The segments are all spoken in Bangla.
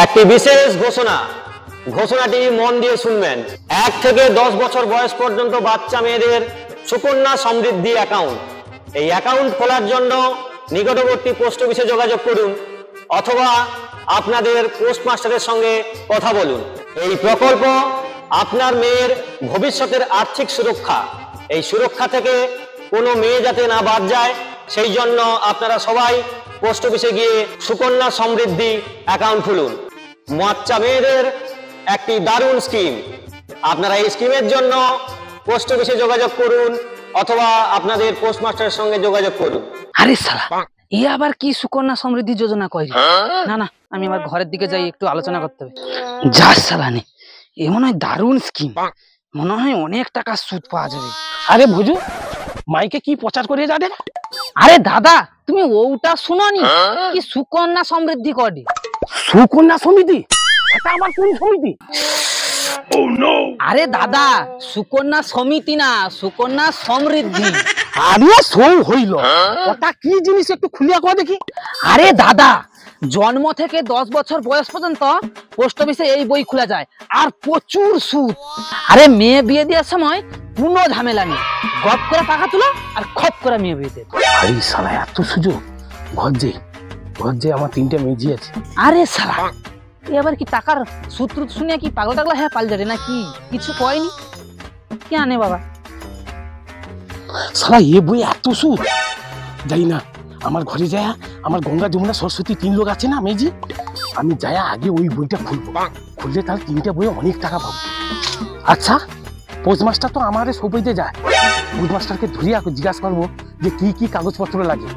একটি বিশেষ ঘোষণা, ঘোষণাটি মন দিয়ে শুনবেন। 1 থেকে 10 বছর বয়স পর্যন্ত বাচ্চা মেয়েদের সুকন্যা সমৃদ্ধি অ্যাকাউন্ট, এই অ্যাকাউন্ট খোলার জন্য নিকটবর্তী পোস্ট অফিসে যোগাযোগ করুন অথবা আপনাদের পোস্টমাস্টারের সঙ্গে কথা বলুন। এই প্রকল্প আপনার মেয়ের ভবিষ্যতের আর্থিক সুরক্ষা, এই সুরক্ষা থেকে কোনো মেয়ে যাতে না বাদ যায় সেই জন্য আপনারা সবাই পোস্ট অফিসে গিয়ে সুকন্যা সমৃদ্ধি অ্যাকাউন্ট খুলুন। বাচ্চা মেয়েদের একটি দারুণ স্কিম। আপনারা এই স্কিমের জন্য পোস্ট অফিসে যোগাযোগ করুন অথবা আপনাদের পোস্টমাস্টারের সঙ্গে যোগাযোগ করুন। আরে শালা, এ আবার কি সুকন্যা সমৃদ্ধি যোজনা কইরি? না না, আমি আমার ঘরের দিকে যাই, একটু আলোচনা করতে হবে। যা শালা নে, এ মনে হয় দারুণ স্কিম, মনে হয় অনেক টাকা সুদ পাওয়া যাবে। আরে ভুজু, মাইকে কি প্রচার করে যাবে? আরে দাদা, তুমি ওটা শুনোনি কি সুকন্যা সমৃদ্ধি করে? সুকন্যা সমিতি? এটা আবার কোন সমিতি? আরে দাদা, সুকন্যা সমিতি না, সুকন্যা সমৃদ্ধি। আরে সৌ হইল, ওটা কি জিনিস একটু খুলিয়া কয় দেখি। আরে দাদা, জন্ম থেকে 10 বছর বয়স পর্যন্ত পোস্ট অফিসে এই বই খোলা যায় আর প্রচুর সুদ। আরে মেয়ে বিয়ে দেওয়ার সময় কোনো ঝামেলা নেই, গপ করে টাকা তুলো আর খপ করে মেয়ে বিয়ে দেয়। আরে শালা, এত সুযোগ! ঘর যে আমার 3টে মেজি আছে। আরে শালা, এবার কি টাকার সূত্র শুনে কি পাগল টাগলা হ্যাঁ পাল যাবে নাকি? কিছু কয়নি কি আনে বাবা? শালা, এ বই এত সুদ! যাই না, আমার ঘরে যায়, আমার গঙ্গা যমুনা সরস্বতী 3 লোক আছে না মেজি, আমি যাই আগে ওই বইটা খুলবো। খুললে তাহলে 3টে বইয়ে অনেক টাকা পাবো। আচ্ছা, পোস্টমাস্টার তো আমার সবইতে যায়, পোস্টমাস্টারকে ধরিয়ে জিজ্ঞাসা করবো যে কি কি কাগজপত্র লাগে।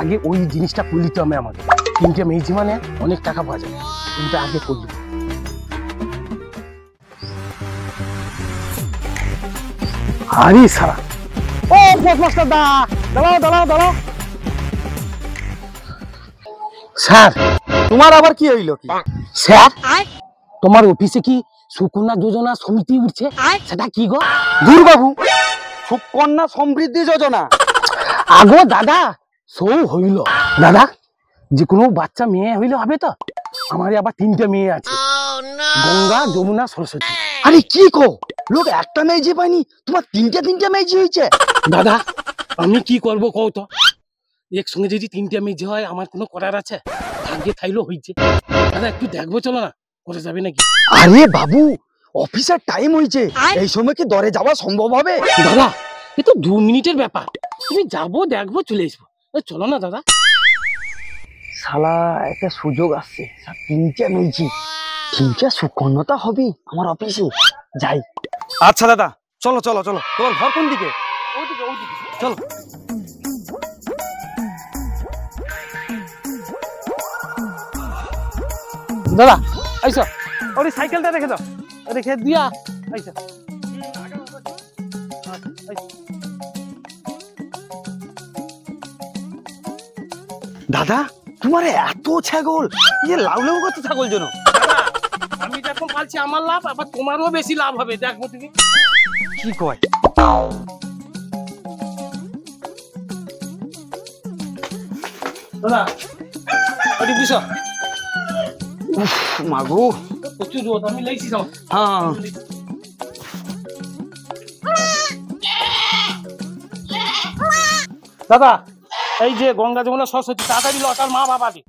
আগে ওই জিনিসটা করে নিতে হবে আমাকে। 3টে মেজি মানে অনেক টাকা পাওয়া যায়, কিন্তু আগে করবো। আরে সারা, ও পোস্টমাস্টার দা, দাঁড়াও। স্যার, তোমার আবার কি হইলো? কি স্যার, তোমার অফিসে কি সুকন্যা যোজনা সমিতি উঠছে? সেটা কি গো? দুর্বাবু, সুকন্যা সমৃদ্ধি যোজনা? আগো দাদা, সৌ হইল। দাদা, যে কোনো বাচ্চা মেয়ে হইলে হবে তো? আমার আবার 3টে মেয়ে আছে, গঙ্গা যমুনা সরস্বতী। আরে কি কো, লোক একটা মেজি পাইনি, তোমার 3টে মেজি হয়েছে? দাদা, আমি কি করবো কও তো? একসঙ্গে যদি 3টে মেজি হয় আমার কোনো করার আছে? ভাগ্যে থাইলো হয়েছে। দাদা, একটু দেখবো, চলো না, করে যাবে নাকি? আরে বাবু, অফিসের টাইম হয়েছে, এই সময় কি দরে যাওয়া সম্ভব হবে? দাদা, এ তো 2 মিনিটের ব্যাপার, তুমি যাবো, দেখবো, চলে আসবো। চলো না দাদা। শালা, একটা সুযোগ আসছে, 3টে মেজি, 3টে সুকন্যতা হবে আমার অফিসে। যাই। আচ্ছা দাদা, চলো। তোমার ঘর কোন দিকে? ওদিকে। চলো। দাদা, আইসো, ওই সাইকেলটা রেখে দাও, রেখে দিয়া আইসো। দাদা, তোমার এত ছাগল, ইয়ে লাউ কত ছাগল যেন? আমি যখন পালছি আমার লাভ, আবার তোমারও বেশি লাভ হবে, দেখবো তুমি। কি কয়? দাদা, ওটি দিছো? উফ মাগো, প্রচুর রোদ, আমি লেগেছি সব। হ্যাঁ। দাদা, এই যে গঙ্গা যমুনা সরস্বতী, তাড়াতাড়ি লটার মা বাবা দি।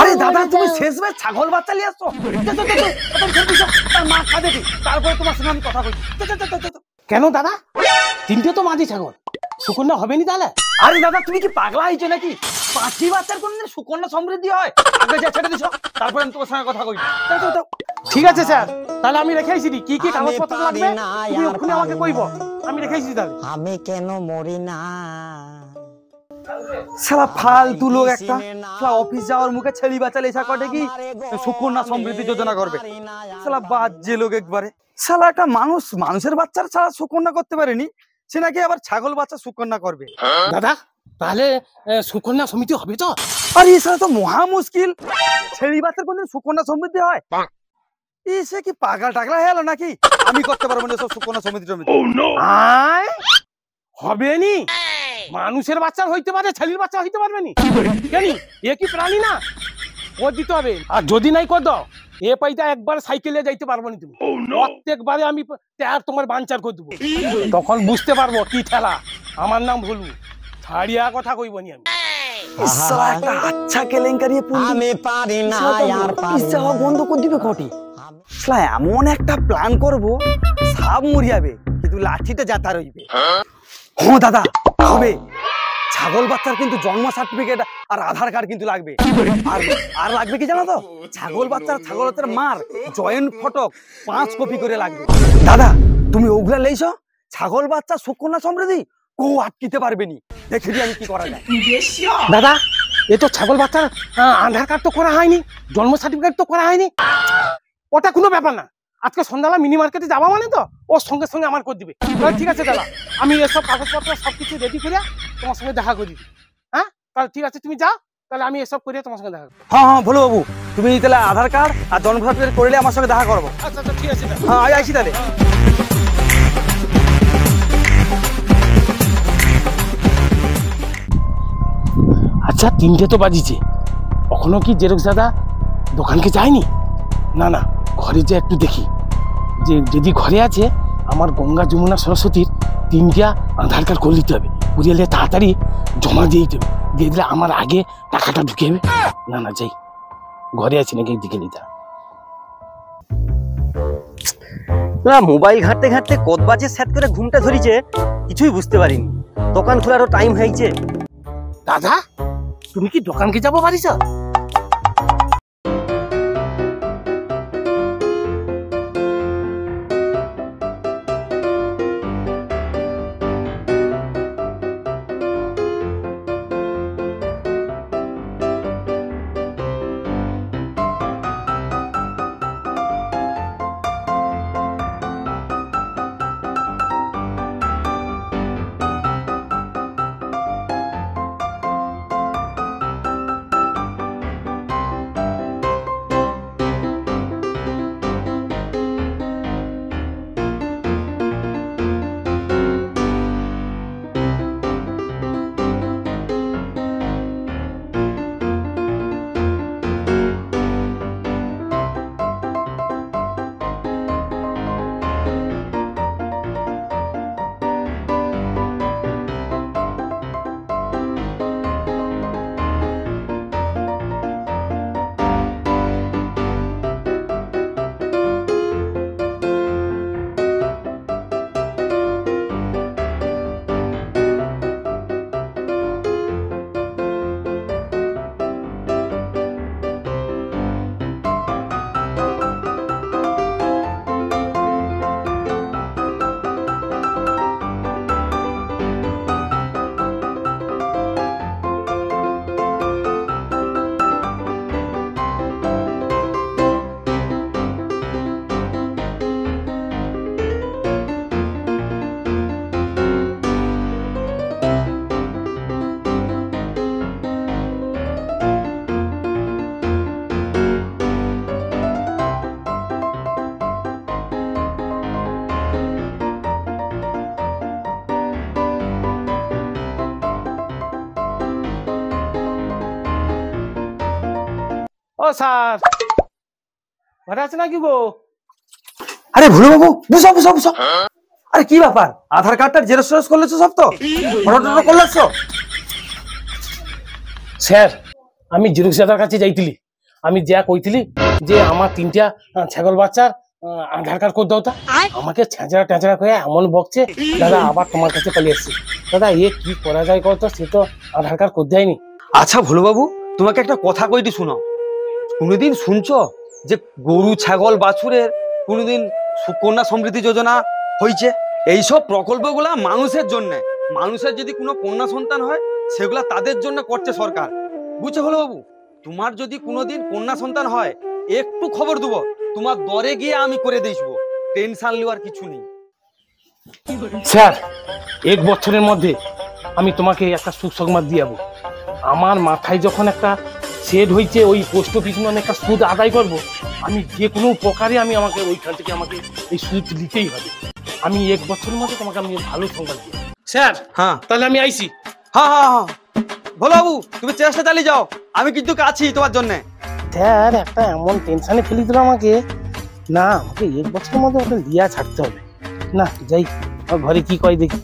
আরে দাদা, তুমি শেষবার ছাগল বাচ্চা নিয়ে আসছো? তার মা খাবে কি? তারপরে তোমার সঙ্গে আমি কথা বলছি। কেন দাদা, 3টে তো মাঝি ছাগল, সুকন্যা হবে নি তাহলে? আরে দাদা, তুমি কি পাগলা হয়েছো নাকি? 5টি বাচ্চার কোনদিন সুকন্যা সমৃদ্ধি হয়? আগে যা ছেড়ে দিছো, তারপরে আমি তোমার সঙ্গে কথা কইছি। ঠিক আছে স্যার, তাহলে আমি রেখে আইছি। কি কি কাগজপত্র লাগবে তুমি ওখানে আমাকে কইবো, আমি রেখে আইছি। তাহলে আমি কেন মরি না? শালা ফালতু লোক একটা, শালা অফিস যাওয়ার মুখে ছেলি বাচ্চা লেসা কটে কি সুকন্যা সমৃদ্ধি যোজনা করবে। শালা বাজে লোক একবারে। শালা একটা মানুষের বাচ্চার ছাড়া সুকন্যা করতে পারেনি, সে নাকি আবার ছাগল বাচ্চা সুকন্যা করবে। দাদা, তাহলে সুকন্যা সমিতি হবে তো? আর এই শালা তো মহা মুশকিল, ছেলি বাচ্চার কোনদিন সুকন্যা সমৃদ্ধি হয়? সে কি পাগল টাগলা হয়ে গেল নাকি? আমি করতে পারবো না সব সুকন্যা সমিতি। হবে নি? মানুষের বাচ্চা হইতে পারে, ছেলের বাচ্চা হইতে পারবে নি কেন? এ কি প্রাণী না? কর দিতে হবে। আর যদি নাই কর দাও, এ পাইটা একবার সাইকেলে যাইতে পারবো না তুমি। প্রত্যেকবারে আমি টায়ার তোমার বাঞ্চার করে দেবো, তখন বুঝতে পারবো কি ঠেলা। আমার নাম ভুলু, ছাড়িয়া কথা কইব নি আমি। শালা একটা আচ্ছা কেলেঙ্কারি আমি পারি না আর পারি না। বন্ধ করে দিবে কটি। শালা এমন একটা প্ল্যান করব, সাপ মরিয়াবে কিন্তু লাঠিটা যাতা রইবে। হ্যাঁ দাদা হবে। ছাগল বাচ্চার কিন্তু জন্ম সার্টিফিকেট আর আধার কার্ড কিন্তু লাগবে। আর লাগবে কি জানো তো? ছাগল বাচ্চার মার জয়েন্ট ফটো 5 কপি করে লাগবে। দাদা তুমি ওগুলা লেইছো, ছাগল বাচ্চা সুকন্যা সমৃদ্ধি কেউ আটকিতে পারবে নি। দেখে দি আমি কি করা যায়। দাদা এ তো ছাগল বাচ্চার আধার কার্ড তো করা হয়নি, জন্ম সার্টিফিকেট তো করা হয়নি। ওটা কোনো ব্যাপার না। আজকে সন্ধ্যাবেলা মিনি মার্কেটে যাবা মানে তো ওর সঙ্গে সঙ্গে আমার করে দিবে। তাহলে ঠিক আছে দাদা, আমি এসব কাগজপত্র সবকিছু রেডি করে তোমার সঙ্গে দেখা করি। হ্যাঁ তাহলে ঠিক আছে, তুমি যাও, তাহলে আমি এসব করে তোমার সঙ্গে দেখা করবো। হ্যাঁ হ্যাঁ ভুলো বাবু, তুমি তাহলে আধার কার্ড আর জন্ম সার্টিফিকেট করলে আমার সঙ্গে দেখা করবো। আচ্ছা আচ্ছা ঠিক আছে। হ্যাঁ আমি আসি তাহলে। আচ্ছা 3টে তো বাজিছে, কখনো কি জেরক্স দাদা দোকানকে যায়নি? না না, ঘরে যে একটু দেখি, যে যদি ঘরে আছে আমার গঙ্গা যমুনা সরস্বতীর 3টা আধার কার্ড করে দিতে হবে। বুঝলে তাড়াতাড়ি জমা দিয়ে দিতে হবে, দিয়ে দিলে আমার আগে টাকাটা ঢুকে যাবে। না না যাই, ঘরে আছে নাকি দিকে নিতে। না মোবাইল ঘাটতে ঘাটতে কত বাজে সেট করে ঘুমটা ধরিছে কিছুই বুঝতে পারিনি। দোকান খোলারও টাইম হয়েছে। দাদা তুমি কি দোকানকে যাবো পারিস? ও স্যার, ঘরে আছে নাকি গো? আরে ভুলো বাবু, বুঝো বুঝো বুঝো। আরে কি ব্যাপার, আধার কার্ডটা জেরক্স করলেছো সব তো? ফটো করলেছো? স্যার আমি জেরক্স দাদার কাছে যাইতিলি, আমি যা কইতিলি যে আমার 3টা ছাগল বাচ্চার আধার কার্ড করে দাও। তা আমাকে ছেঁচড়া টেঁচড়া করে এমন বকছে, দাদা আবার তোমার কাছে পালিয়ে এসছি। দাদা এ কি করা যায় কত, সে তো আধার কার্ড করে দেয়নি। আচ্ছা ভুলো বাবু, তোমাকে একটা কথা কইটি শোনো। কোনোদিন শুনছো যে গরু ছাগল বাছুরের কোনোদিন সুকন্যা সমৃদ্ধি যোজনা হয়েছে? এইসব প্রকল্পগুলা মানুষের জন্য। মানুষের যদি কোনো কন্যা সন্তান হয় সেগুলা তাদের জন্য করছে সরকার, বুঝছো হলো বাবু? তোমার যদি কোনোদিন কন্যা সন্তান হয় একটু খবর দেবো, তোমার দরে গিয়ে আমি করে দিয়েছবো, টেনশন নেওয়ার কিছু নেই। স্যার 1 বছরের মধ্যে আমি তোমাকে একটা সুসংবাদ দিয়ে যাবো। আমার মাথায় যখন একটা সেট হয়েছে, ওই পোস্ট অফিস মানে একটা সুদ আদায় করব, আমি যে কোনো প্রকারে আমাকে ওইখান থেকে আমাকে এই সুদ নিতেই হবে। আমি 1 বছরের মধ্যে তোমাকে আমি ভালো সংবাদ দিই। স্যার হ্যাঁ তাহলে আমি আইছি। হ্যাঁ হ্যাঁ হ্যাঁ ভোলা বাবু তুমি চেষ্টা চালিয়ে যাও, আমি কিন্তু আছি তোমার জন্য। স্যার একটা এমন টেনশনে ফেলে দিল আমাকে, না আমাকে এক বছরের মধ্যে ওটা লিয়া ছাড়তে হবে। না যাই, আমার ঘরে কি কয় দেখি।